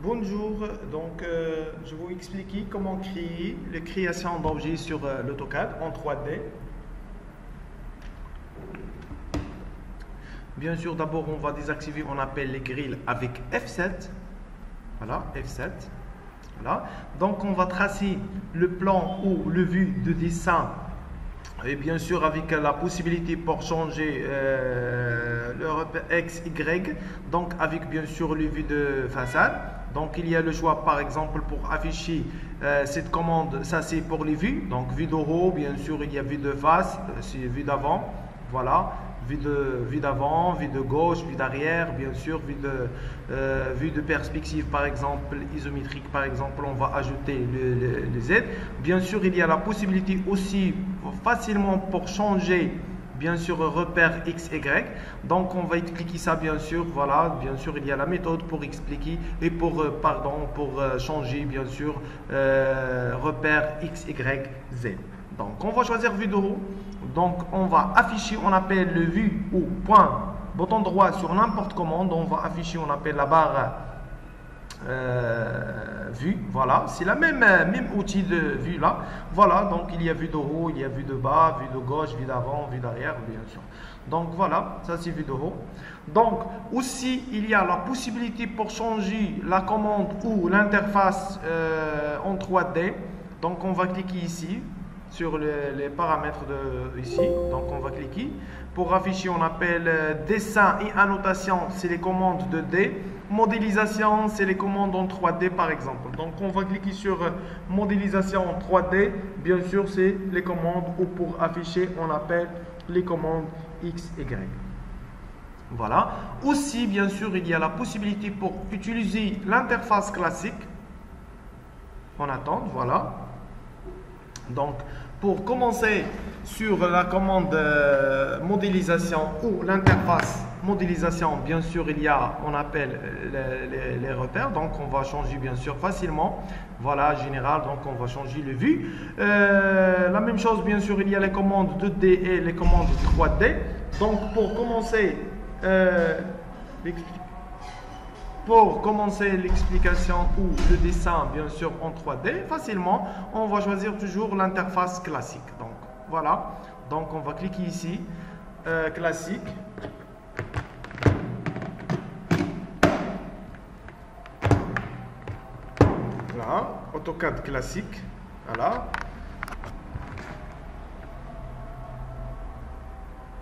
Bonjour, je vais vous expliquer comment créer la création d'objets sur l'AutoCAD en 3D. Bien sûr, d'abord on va désactiver, on appelle les grilles avec F7. Voilà, F7. Voilà. Donc on va tracer le plan ou le vue de dessin. Et bien sûr, avec la possibilité pour changer le repère X, Y, donc avec bien sûr le vue de façade. Donc il y a le choix par exemple pour afficher cette commande, ça c'est pour les vues. Donc vue de haut, bien sûr il y a vue de face, c'est vue d'avant, voilà. Vue d'avant, vue de gauche, vue d'arrière, bien sûr, vue de perspective par exemple, isométrique par exemple, on va ajouter le Z. Bien sûr, il y a la possibilité aussi facilement pour changer, bien sûr, repère X, Y. Donc, on va expliquer ça, bien sûr. Voilà, bien sûr, il y a la méthode pour expliquer et pour changer, bien sûr, repère X, Y, Z. Donc, on va choisir vue de haut. Donc, on va afficher, on appelle le vue ou point, bouton droit sur n'importe commande. On va afficher, on appelle la barre vue. Voilà, c'est la même outil de vue là. Voilà, donc il y a vue de haut, il y a vue de bas, vue de gauche, vue d'avant, vue d'arrière, bien sûr. Donc voilà, ça c'est vue de haut. Donc aussi, il y a la possibilité pour changer la commande ou l'interface en 3D. Donc on va cliquer ici sur les paramètres de ici. Donc on va cliquer. Pour afficher, on appelle dessin et annotation, c'est les commandes de D. Modélisation, c'est les commandes en 3D par exemple. Donc on va cliquer sur modélisation en 3D. Bien sûr, c'est les commandes ou pour afficher, on appelle les commandes X, Y. Voilà. Aussi, bien sûr, il y a la possibilité pour utiliser l'interface classique. On attend, voilà. Donc, pour commencer sur la commande modélisation ou l'interface modélisation, bien sûr, on appelle les repères. Donc, on va changer, bien sûr, facilement. Voilà, général, donc on va changer le vue. La même chose, bien sûr, il y a les commandes 2D et les commandes 3D. Donc, pour commencer l'explication ou le dessin, bien sûr, en 3D, facilement, on va choisir toujours l'interface classique. Donc, voilà. Donc, on va cliquer ici, classique. Voilà, AutoCAD classique. Voilà.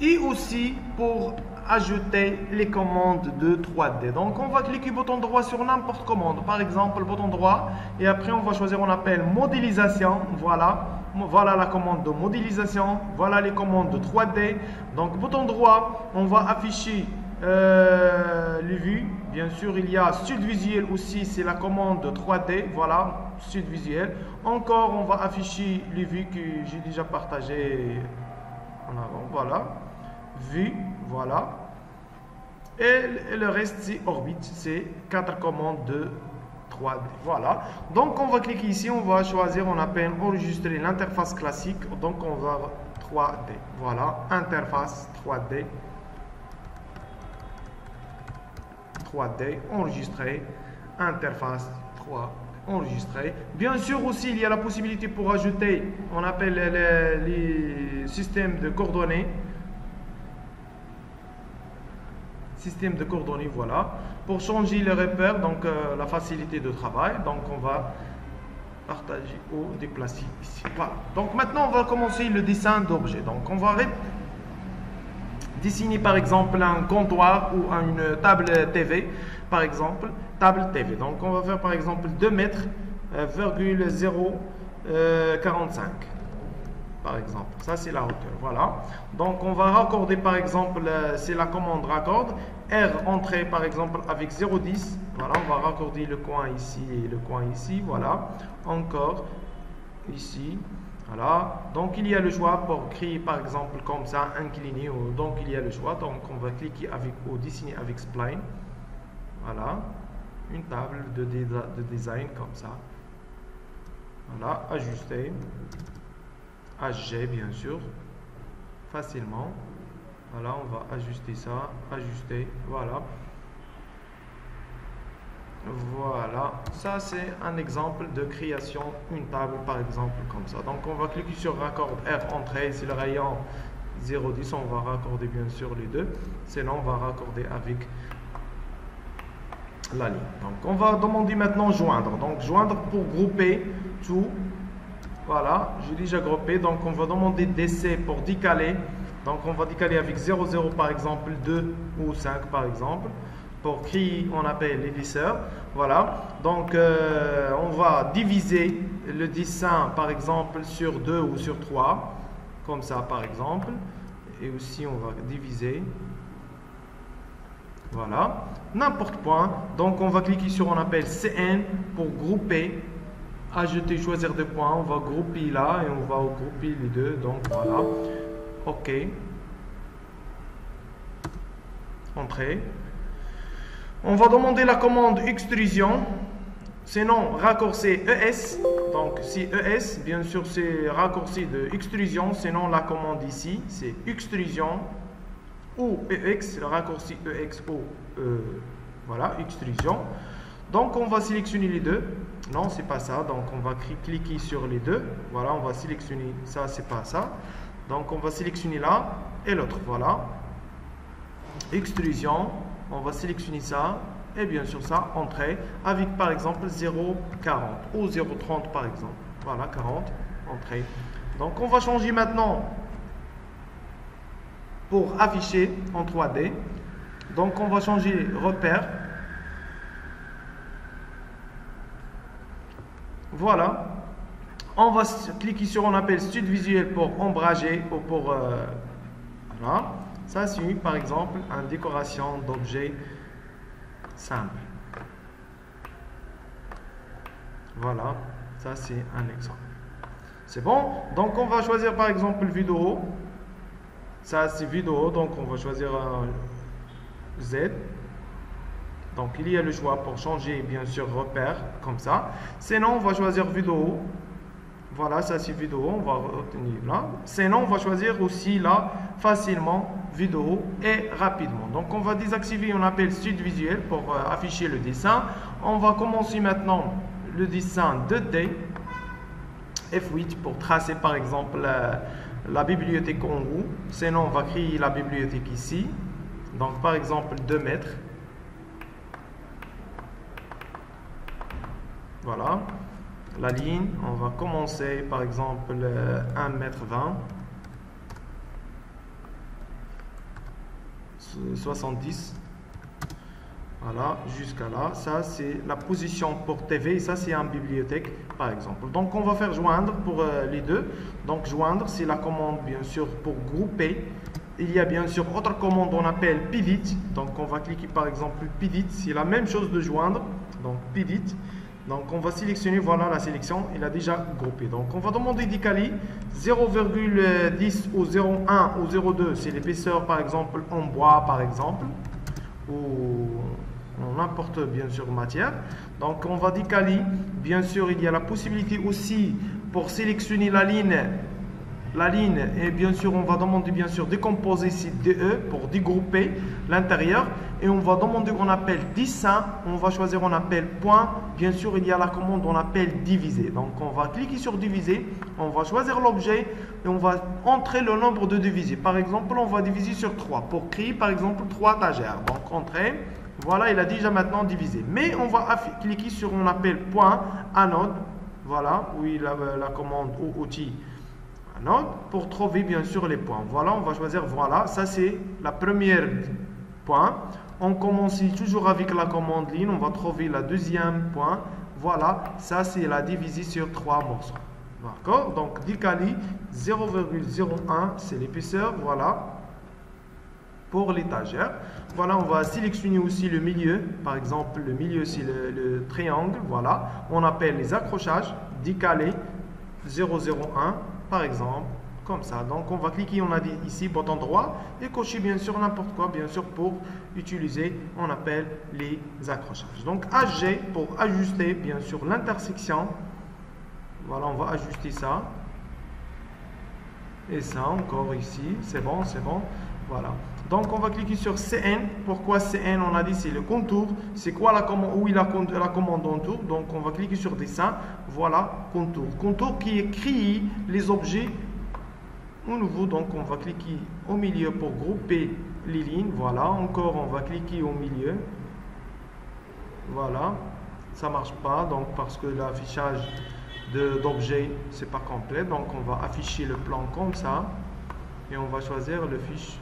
Et aussi pour ajouter les commandes de 3D. Donc on va cliquer bouton droit sur n'importe commande. Par exemple, bouton droit. Et après on va choisir, on appelle modélisation. Voilà. Voilà la commande de modélisation. Voilà les commandes de 3D. Donc bouton droit, on va afficher les vues. Bien sûr, il y a Sud Visuel aussi, c'est la commande de 3D. Voilà, Sud Visuel. Encore, on va afficher les vues que j'ai déjà partagées en avant. Voilà. Vue, voilà. Et le reste, c'est orbite. C'est 4 commandes de 3D. Voilà. Donc, on va cliquer ici. On va choisir, on appelle enregistrer l'interface classique. Donc, on va 3D. Voilà. Interface 3D. 3D. Enregistrer. Interface 3. Enregistrer. Bien sûr, aussi, il y a la possibilité pour ajouter, on appelle les systèmes de coordonnées. Système de coordonnées, voilà. Pour changer les repères, donc la facilité de travail. Donc on va partager ou déplacer ici. Voilà. Donc maintenant on va commencer le dessin d'objet. Donc on va dessiner par exemple un comptoir ou une table TV. Par exemple, table TV. Donc on va faire par exemple 2 mètres, 0,45. Par exemple, ça c'est la hauteur, voilà. Donc on va raccorder par exemple, c'est la commande raccorde, R entrée par exemple avec 0,10, voilà, on va raccorder le coin ici et le coin ici, voilà, encore ici, voilà. Donc il y a le choix pour créer par exemple comme ça, incliné, donc il y a le choix, donc on va cliquer avec ou dessiner avec Spline, voilà, une table de design comme ça, voilà, ajuster. HG bien sûr, facilement. Voilà, on va ajuster ça, ajuster, voilà. Voilà, ça c'est un exemple de création une table par exemple comme ça. Donc on va cliquer sur raccord R entrée, c'est le rayon 0,10, on va raccorder bien sûr les deux, sinon on va raccorder avec la ligne. Donc on va demander maintenant joindre, donc joindre pour grouper tout. Voilà, j'ai déjà groupé, donc on va demander DC pour décaler, donc on va décaler avec 0,0 par exemple, 2 ou 5 par exemple. Pour qui on appelle l'évisseur. Voilà, donc on va diviser le dessin par exemple sur 2 ou sur 3, comme ça par exemple, et aussi on va diviser, voilà, n'importe point. Donc on va cliquer sur on appelle CN pour grouper, ajouter, choisir des points, on va grouper là et on va grouper les deux, donc voilà, ok, entrée. On va demander la commande extrusion, sinon raccourci ES. Donc si ES, bien sûr c'est raccourci de extrusion, sinon la commande ici c'est extrusion ou EX, le raccourci EX ou voilà, extrusion. Donc on va sélectionner les deux. Non, c'est pas ça. Donc on va cliquer sur les deux. Voilà, on va sélectionner ça, c'est pas ça. Donc on va sélectionner là et l'autre. Voilà, extrusion. On va sélectionner ça et bien sûr ça, entrée avec par exemple 0,40 ou 0,30 par exemple. Voilà, 40, entrée. Donc on va changer maintenant pour afficher en 3D. Donc on va changer repère. Voilà. On va cliquer sur on appelle Studio Visuel pour ombrager ou pour voilà. Ça, c'est par exemple une décoration d'objets simple. Voilà, ça c'est un exemple. C'est bon? Donc on va choisir par exemple vidéo. Ça c'est vidéo, donc on va choisir un Z. Donc il y a le choix pour changer bien sûr repère comme ça. Sinon on va choisir vidéo. Voilà, ça c'est vidéo, on va retenir là. Sinon on va choisir aussi là facilement vidéo et rapidement. Donc on va désactiver, on appelle Studio Visuel pour afficher le dessin. On va commencer maintenant le dessin 2D. F8 pour tracer par exemple la bibliothèque en haut. Sinon on va créer la bibliothèque ici. Donc par exemple 2 mètres. Voilà. La ligne, on va commencer par exemple 1,20 m, 70, voilà, jusqu'à là. Ça c'est la position pour TV et ça c'est une bibliothèque par exemple. Donc on va faire joindre pour les deux. Donc joindre c'est la commande bien sûr pour grouper. Il y a bien sûr autre commande on appelle pivot. Donc on va cliquer par exemple pivot, c'est la même chose de joindre. Donc pivot. Donc on va sélectionner, voilà la sélection, il a déjà groupé. Donc on va demander décaler 0,10 ou 0,1 ou 0,2, c'est l'épaisseur par exemple en bois par exemple, ou n'importe bien sûr matière. Donc on va décaler, bien sûr il y a la possibilité aussi pour sélectionner la ligne et bien sûr on va demander bien sûr décomposer ici DE pour dégrouper l'intérieur et on va demander on appelle dessin, on va choisir on appelle point, bien sûr il y a la commande on appelle diviser. Donc on va cliquer sur diviser, on va choisir l'objet et on va entrer le nombre de divisés. Par exemple on va diviser sur 3 pour créer par exemple 3 étagères. Donc entrer, voilà il a déjà maintenant divisé. Mais on va cliquer sur on appelle point anode, voilà où il a la commande ou outil pour trouver bien sûr les points. Voilà, on va choisir, voilà, ça c'est la première point. On commence toujours avec la commande ligne, on va trouver la deuxième point. Voilà, ça c'est la diviser sur 3 morceaux. D'accord? Donc décaler 0,01, c'est l'épaisseur, voilà, pour l'étagère. Voilà, on va sélectionner aussi le milieu. Par exemple, le milieu c'est le triangle, voilà. On appelle les accrochages, décaler 0,01. Par exemple, comme ça. Donc on va cliquer, on a dit ici bouton droit et cocher bien sûr n'importe quoi, bien sûr pour utiliser, on appelle les accrochages. Donc AG pour ajuster bien sûr l'intersection. Voilà, on va ajuster ça. Et ça encore ici, c'est bon, voilà. Donc on va cliquer sur CN. Pourquoi CN? On a dit c'est le contour. C'est quoi la commande? Où il a la commande contour? Donc on va cliquer sur dessin. Voilà, contour. Contour qui écrit les objets au nouveau. Donc on va cliquer au milieu pour grouper les lignes. Voilà, encore on va cliquer au milieu. Voilà, ça marche pas donc parce que l'affichage d'objets c'est pas complet. Donc on va afficher le plan comme ça et on va choisir le fiche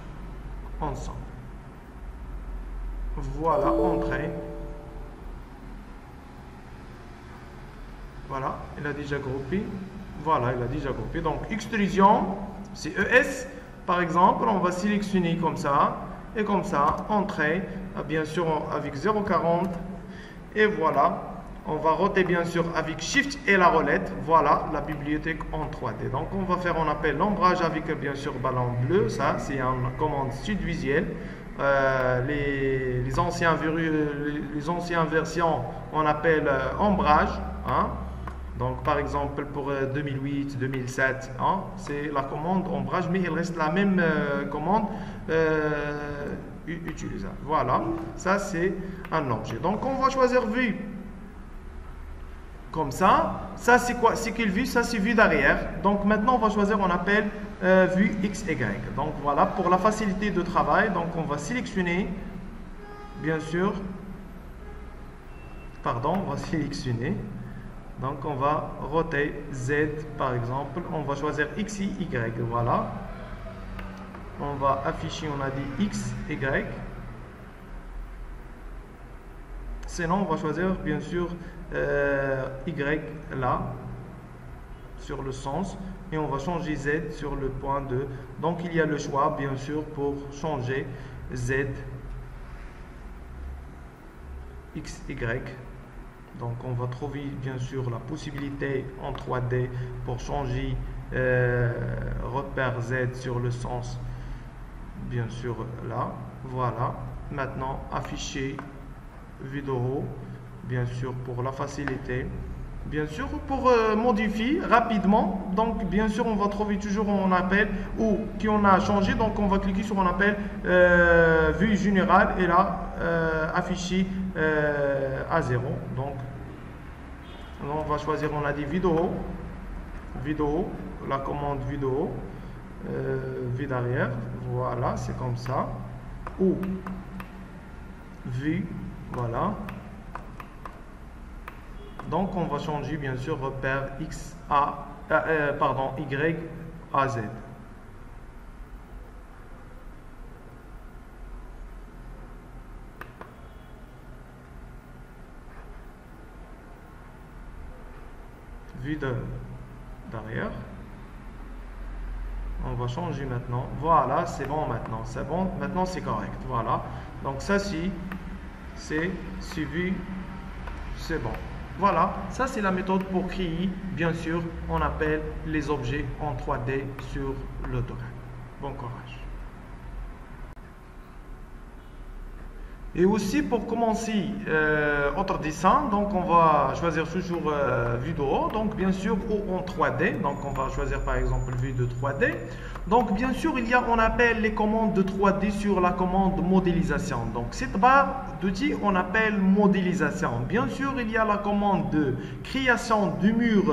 ensemble. Voilà, entrée. Voilà, il a déjà groupé. Voilà, il a déjà groupé. Donc extrusion, c'est ES par exemple. On va sélectionner comme ça et comme ça, entrée, bien sûr avec 0,40. Et voilà, on va roter bien sûr avec Shift et la roulette. Voilà la bibliothèque en 3D. Donc on va faire, on appelle l'ombrage avec bien sûr ballon bleu. Ça c'est une commande sud visuelle. Les anciennes versions on appelle ombrage. Hein. Donc par exemple pour 2008, 2007, hein, c'est la commande ombrage, mais il reste la même commande utilisable. Voilà, ça c'est un objet. Donc on va choisir vue comme ça. Ça c'est quoi? C'est quelle vue? Ça c'est vue d'arrière. Donc maintenant on va choisir, on appelle vue XY. Donc voilà, pour la facilité de travail, donc on va sélectionner, bien sûr, pardon, on va sélectionner. Donc on va roter Z par exemple. On va choisir X, Y. Voilà. On va afficher, on a dit X, Y. Sinon, on va choisir bien sûr Y là, sur le sens. Et on va changer Z sur le point 2. Donc, il y a le choix, bien sûr, pour changer Z, X, Y. Donc, on va trouver, bien sûr, la possibilité en 3D pour changer repère Z sur le sens. Bien sûr là, voilà. Maintenant afficher vue de haut, bien sûr pour la facilité, bien sûr pour modifier rapidement. Donc bien sûr on va trouver toujours on appelle ou qui on a changé. Donc on va cliquer sur on appelle vue générale et là afficher à 0. Donc on va choisir, on a dit vidéo, la commande vidéo. Vue d'arrière, voilà, c'est comme ça, ou vue, voilà. Donc on va changer bien sûr repère X A, pardon, Y à Z. Vue d'arrière. On va changer maintenant. Voilà, c'est bon maintenant. C'est bon. Maintenant, c'est correct. Voilà. Donc, ça, c'est suivi. C'est bon. Voilà. Ça, c'est la méthode pour créer. Bien sûr, on appelle les objets en 3D sur l'AutoCAD. Bon courage. Et aussi pour commencer autre dessin, donc on va choisir toujours vue de haut, donc bien sûr ou en 3D, donc on va choisir par exemple vue de 3D. Donc bien sûr il y a, on appelle les commandes de 3D sur la commande modélisation. Donc cette barre d'outils on appelle modélisation. Bien sûr il y a la commande de création du mur,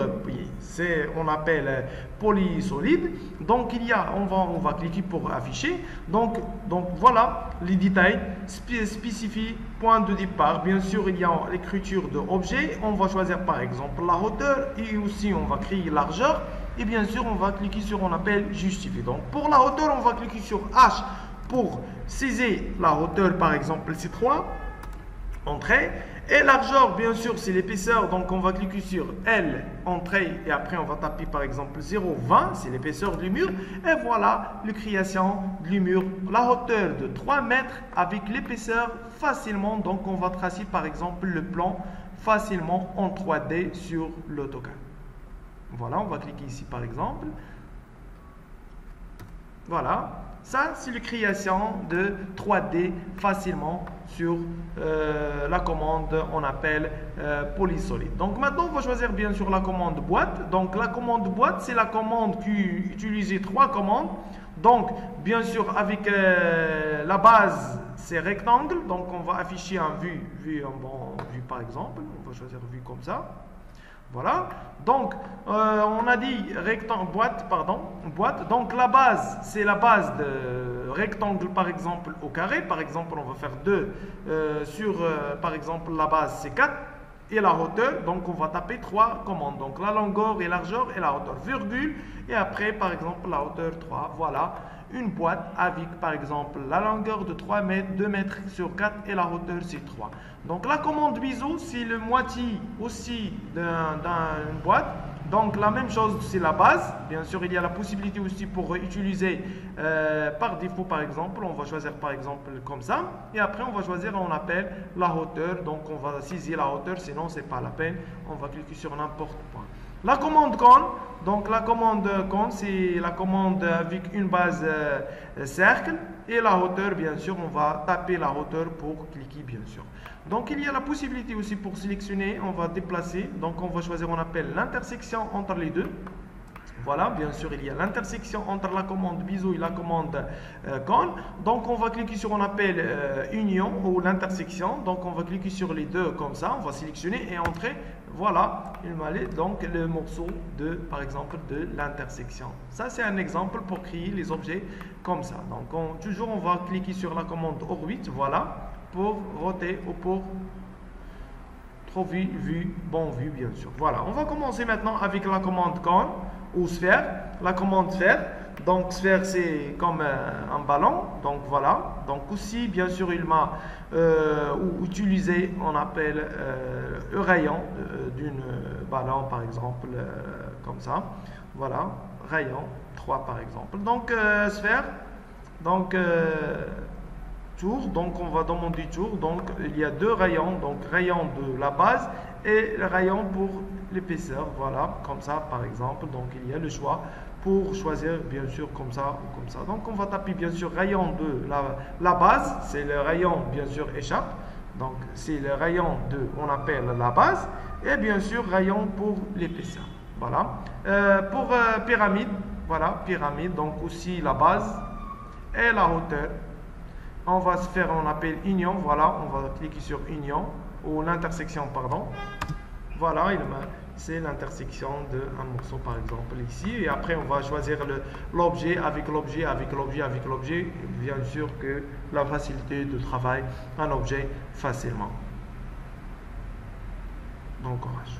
c'est on appelle polysolide. Donc il y a, on va cliquer pour afficher. Donc voilà les détails spécifiés, point de départ. Bien sûr il y a l'écriture de objet. On va choisir par exemple la hauteur et aussi on va créer largeur. Et bien sûr, on va cliquer sur, on appelle justifier. Donc, pour la hauteur, on va cliquer sur H pour saisir la hauteur, par exemple, c'est 3. Entrée. Et largeur, bien sûr, c'est l'épaisseur. Donc, on va cliquer sur L, entrée. Et après, on va taper, par exemple, 0,20. C'est l'épaisseur du mur. Et voilà, la création du mur. La hauteur de 3 mètres avec l'épaisseur facilement. Donc, on va tracer, par exemple, le plan facilement en 3D sur l'AutoCAD. Voilà, on va cliquer ici par exemple. Voilà, ça c'est la création de 3D facilement sur la commande on appelle polysolide. Donc maintenant on va choisir bien sûr la commande boîte. Donc la commande boîte c'est la commande qui utilise 3 commandes. Donc, bien sûr, avec la base, c'est rectangle. Donc, on va afficher un vue par exemple. On va choisir vue comme ça. Voilà. Donc, on a dit rectangle, boîte. Donc, la base, c'est la base de rectangle, par exemple, au carré. Par exemple, on va faire 2 par exemple, la base, c'est 4. Et la hauteur, donc on va taper 3 commandes. Donc, la longueur et largeur et la hauteur, virgule. Et après, par exemple, la hauteur 3. Voilà. Une boîte avec, par exemple, la longueur de 3 mètres, 2 mètres sur 4 et la hauteur, c'est 3. Donc, la commande biseau, c'est le moitié aussi d'une boîte. Donc, la même chose, c'est la base. Bien sûr, il y a la possibilité aussi pour utiliser par défaut, par exemple. On va choisir, par exemple, comme ça. Et après, on va choisir, on appelle la hauteur. Donc, on va saisir la hauteur, sinon, ce n'est pas la peine. On va cliquer sur n'importe quoi. La commande con, donc la commande con, c'est la commande avec une base cercle et la hauteur, bien sûr, on va taper la hauteur pour cliquer, bien sûr. Donc il y a la possibilité aussi pour sélectionner, on va déplacer, donc on va choisir, on appelle l'intersection entre les deux. Voilà, bien sûr, il y a l'intersection entre la commande biseau et la commande con. Donc, on va cliquer sur, on appelle union ou l'intersection. Donc, on va cliquer sur les deux comme ça. On va sélectionner et entrer. Voilà, il m'a donc le morceau de, par exemple, de l'intersection. Ça, c'est un exemple pour créer les objets comme ça. Donc, toujours, on va cliquer sur la commande orbite. Voilà, pour roter ou pour trouver vue, vue, bien sûr. Voilà, on va commencer maintenant avec la commande con ou sphère, la commande sphère. Donc sphère, c'est comme un ballon. Donc voilà. Donc aussi, bien sûr, il m'a utilisé, on appelle le rayon d'une ballon, par exemple, comme ça. Voilà, rayon 3 par exemple. Donc sphère, donc tour, donc on va demander tour. Donc il y a 2 rayons, donc rayon de la base et le rayon pour l'épaisseur, voilà, comme ça par exemple. Donc il y a le choix pour choisir bien sûr comme ça ou comme ça. Donc on va taper bien sûr rayon de la base, c'est le rayon bien sûr échappe. Donc c'est le rayon de, on appelle la base, et bien sûr rayon pour l'épaisseur. Voilà. Pour pyramide, voilà, pyramide, donc aussi la base et la hauteur. On va se faire, on appelle union, voilà, on va cliquer sur union, ou l'intersection, pardon. Voilà, c'est l'intersection d'un morceau, par exemple, ici. Et après, on va choisir l'objet avec l'objet, avec l'objet, avec l'objet. Bien sûr que la facilité de travail, un objet facilement. Bon courage.